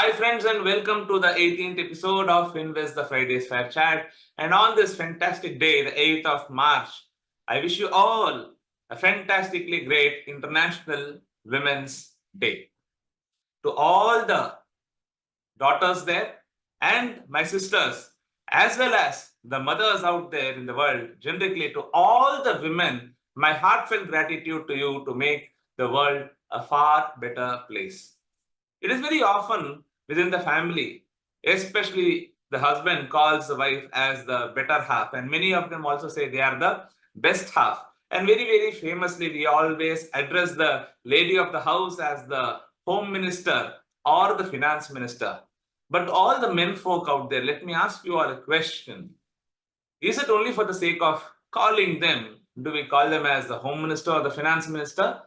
Hi friends and welcome to the 18th episode of FinWiz, the Friday's Fair Chat. And on this fantastic day, the 8th of March, I wish you all a fantastically great International Women's Day. To all the daughters there and my sisters, as well as the mothers out there in the world, generically to all the women, my heartfelt gratitude to you to make the world a far better place. It is very often within the family, especially the husband calls the wife as the better half, and many of them also say they are the best half. And very, very famously, we always address the lady of the house as the home minister or the finance minister. But all the men folk out there, let me ask you all a question. Is it only for the sake of calling them? Do we call them as the home minister or the finance minister?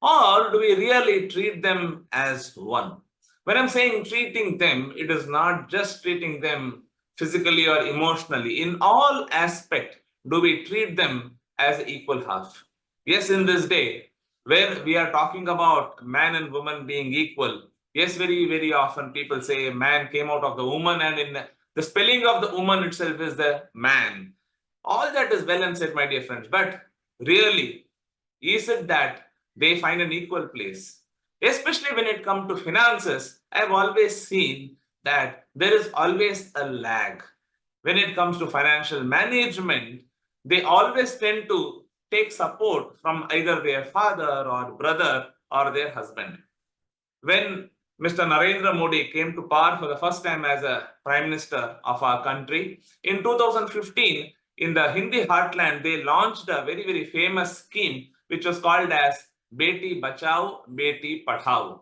Or do we really treat them as one? When I'm saying treating them, it is not just treating them physically or emotionally. In all aspect, do we treat them as equal half? Yes, in this day, where we are talking about man and woman being equal, yes, very, very often people say man came out of the woman, and in the spelling of the woman itself is the man. All that is well and said, my dear friends, but really, is it that they find an equal place? Especially when it comes to finances, I've always seen that there is always a lag. When it comes to financial management, they always tend to take support from either their father or brother or their husband. When Mr. Narendra Modi came to power for the first time as a prime minister of our country, in 2015, in the Hindi heartland, they launched a very, very famous scheme which was called as Beti Bachao, Beti Padhao.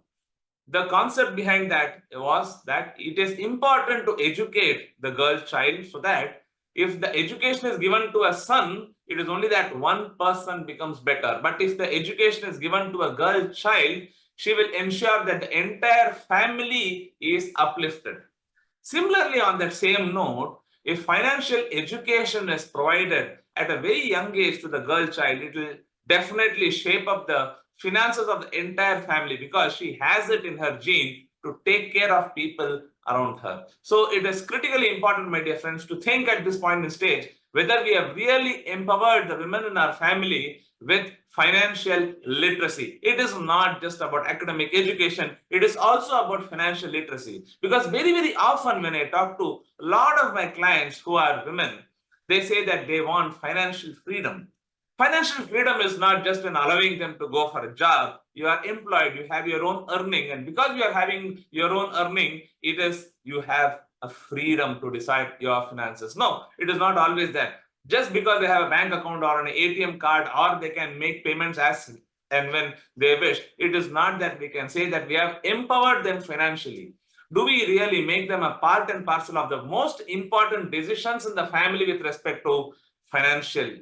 The concept behind that was that it is important to educate the girl child so that if the education is given to a son, it is only that one person becomes better. But if the education is given to a girl child, she will ensure that the entire family is uplifted. Similarly, on that same note, if financial education is provided at a very young age to the girl child, it will definitely shape up the finances of the entire family because she has it in her gene to take care of people around her. So it is critically important, my dear friends, to think at this point in stage whether we have really empowered the women in our family with financial literacy. It is not just about academic education, it is also about financial literacy. Because very, very often when I talk to a lot of my clients who are women, they say that they want financial freedom. Financial freedom is not just in allowing them to go for a job. You are employed, you have your own earning, and because you are having your own earning, it is you have a freedom to decide your finances. No, it is not always that. Just because they have a bank account or an ATM card or they can make payments as and when they wish, it is not that we can say that we have empowered them financially. Do we really make them a part and parcel of the most important decisions in the family with respect to financial?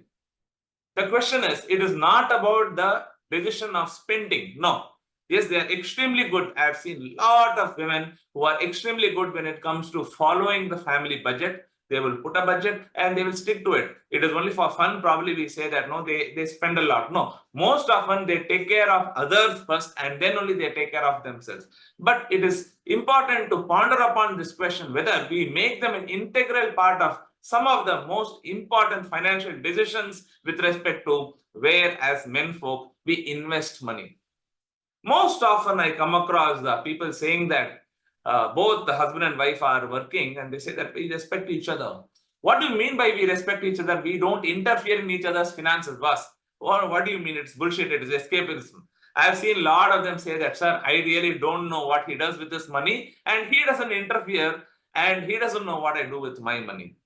The question is, it is not about the decision of spending. No. Yes, they are extremely good. I have seen a lot of women who are extremely good when it comes to following the family budget. They will put a budget and they will stick to it. It is only for fun. Probably we say that, no, they spend a lot. No, most often they take care of others first and then only they take care of themselves. But it is important to ponder upon this question whether we make them an integral part of some of the most important financial decisions with respect to where as men folk we invest money. Most often I come across the people saying that both the husband and wife are working and they say that we respect each other. What do you mean by we respect each other? We don't interfere in each other's finances, boss. Or what do you mean? It's bullshit. It is escapism. I've seen a lot of them say that, sir, I really don't know what he does with this money and he doesn't interfere and he doesn't know what I do with my money.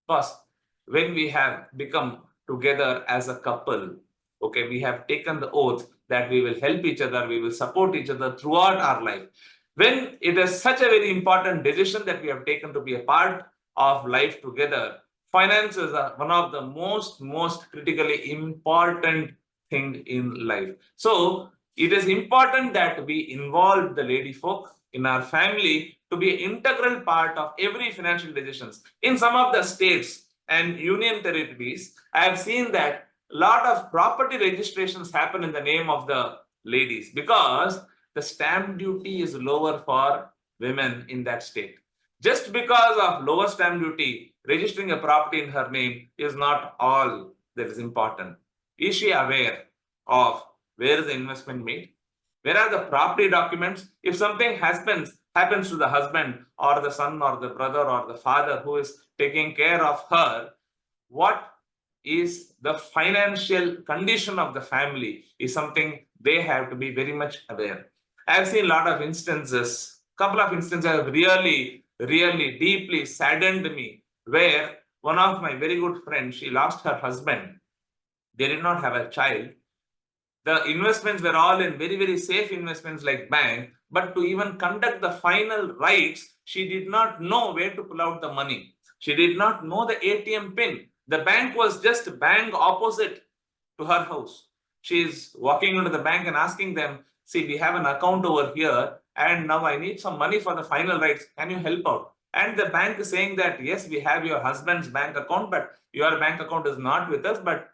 First, when we have become together as a couple, okay, we have taken the oath that we will help each other, we will support each other throughout our life. When it is such a very important decision that we have taken to be a part of life together, finances are one of the most critically important thing in life. So it is important that we involve the lady folk in our family to be an integral part of every financial decisions. In some of the states and union territories, I have seen that a lot of property registrations happen in the name of the ladies because the stamp duty is lower for women in that state. Just because of lower stamp duty, registering a property in her name is not all that is important. Is she aware of where is the investment made? Where are the property documents? If something happens to the husband or the son or the brother or the father who is taking care of her, what is the financial condition of the family is something they have to be very much aware. I've seen a lot of instances, couple of instances have really deeply saddened me, where one of my very good friends, she lost her husband. They did not have a child. The investments were all in very safe investments like bank, but to even conduct the final rights, she did not know where to pull out the money. She did not know the ATM pin. The bank was just bank opposite to her house. She is walking into the bank and asking them, see, we have an account over here and now I need some money for the final rights. Can you help out? And the bank is saying that, yes, we have your husband's bank account, but your bank account is not with us, but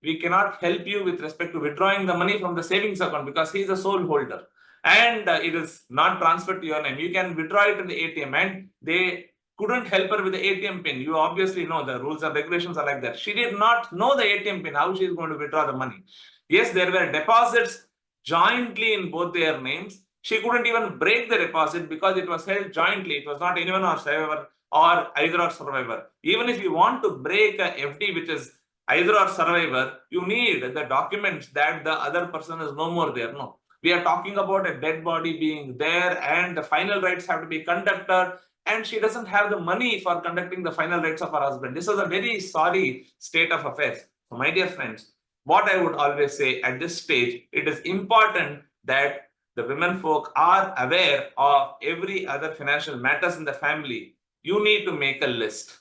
we cannot help you with respect to withdrawing the money from the savings account because he is the sole holder and it is not transferred to your name. You can withdraw it in the ATM, and they couldn't help her with the ATM pin. You obviously know the rules and regulations are like that. She did not know the ATM pin, how she is going to withdraw the money. Yes, there were deposits jointly in both their names. She couldn't even break the deposit because it was held jointly. It was not anyone or survivor or either or survivor. Even if you want to break a FD which is either or survivor, you need the documents that the other person is no more there. No, we are talking about a dead body being there and the final rights have to be conducted, and she doesn't have the money for conducting the final rights of her husband. This is a very sorry state of affairs. So my dear friends, what I would always say at this stage, it is important that the women folk are aware of every other financial matters in the family. You need to make a list.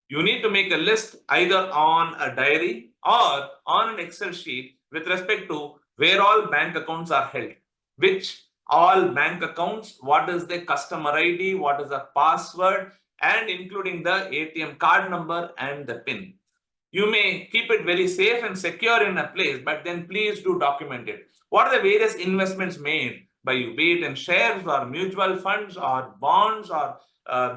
You need to make a list either on a diary or on an Excel sheet with respect to where all bank accounts are held, which all bank accounts, what is the customer ID, what is the password, and including the ATM card number and the PIN. You may keep it very safe and secure in a place, but then please do document it. What are the various investments made by you, be it in shares or mutual funds or bonds or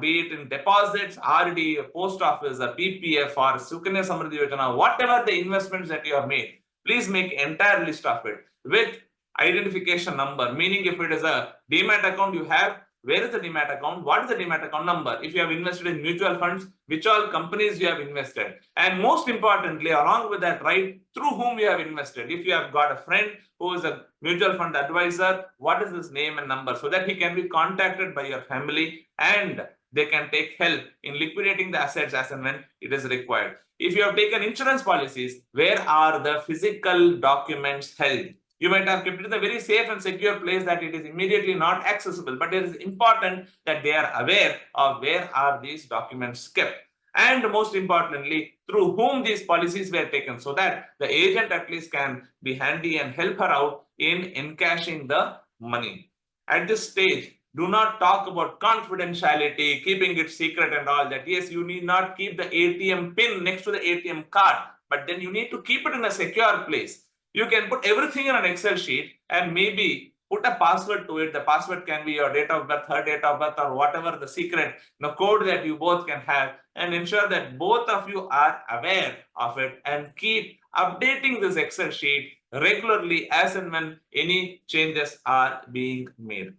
be it in deposits, RD, post office, a PPF or Sukanya Samriddhi Yojana, whatever the investments that you have made, please make entire list of it with identification number, meaning if it is a demat account you have, where is the demat account? What is the demat account number? If you have invested in mutual funds, which all companies you have invested? And most importantly, along with that, right, through whom you have invested. If you have got a friend who is a mutual fund advisor, what is his name and number? So that he can be contacted by your family and they can take help in liquidating the assets as and when it is required. If you have taken insurance policies, where are the physical documents held? You might have kept it in a very safe and secure place that it is immediately not accessible, but it is important that they are aware of where are these documents kept. And most importantly, through whom these policies were taken, so that the agent at least can be handy and help her out in encashing the money. At this stage, do not talk about confidentiality, keeping it secret and all that. Yes, you need not keep the ATM pin next to the ATM card, but then you need to keep it in a secure place. You can put everything in an Excel sheet and maybe put a password to it. The password can be your date of birth, her date of birth, or whatever the secret, the code that you both can have, and ensure that both of you are aware of it and keep updating this Excel sheet regularly as and when any changes are being made.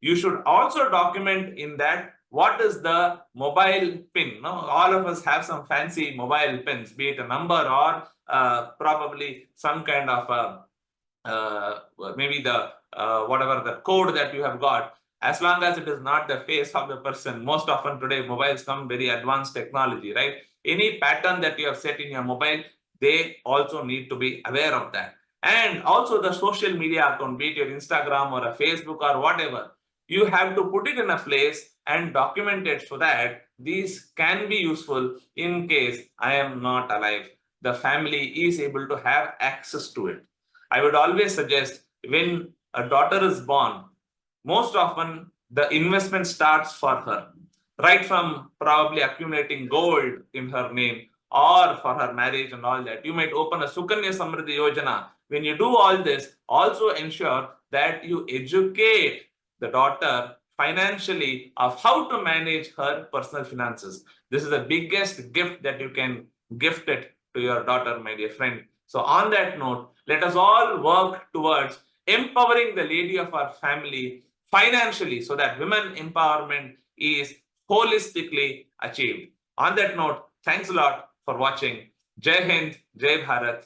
You should also document in that what is the mobile pin. No, all of us have some fancy mobile pins, be it a number or probably some kind of maybe the whatever the code that you have got. As long as it is not the face of the person, most often today mobiles come very advanced technology, right? Any pattern that you have set in your mobile, they also need to be aware of that. And also the social media account, be it your Instagram or a Facebook or whatever, you have to put it in a place and document it so that these can be useful in case I am not alive. The family is able to have access to it. I would always suggest when a daughter is born, most often the investment starts for her, right from probably accumulating gold in her name or for her marriage and all that. You might open a Sukanya Samriddhi Yojana. When you do all this, also ensure that you educate the daughter financially of how to manage her personal finances. This is the biggest gift that you can gift it to your daughter, my dear friend. So on that note, let us all work towards empowering the lady of our family financially so that women empowerment is holistically achieved. On that note, thanks a lot for watching. Jai Hind, Jai Bharat.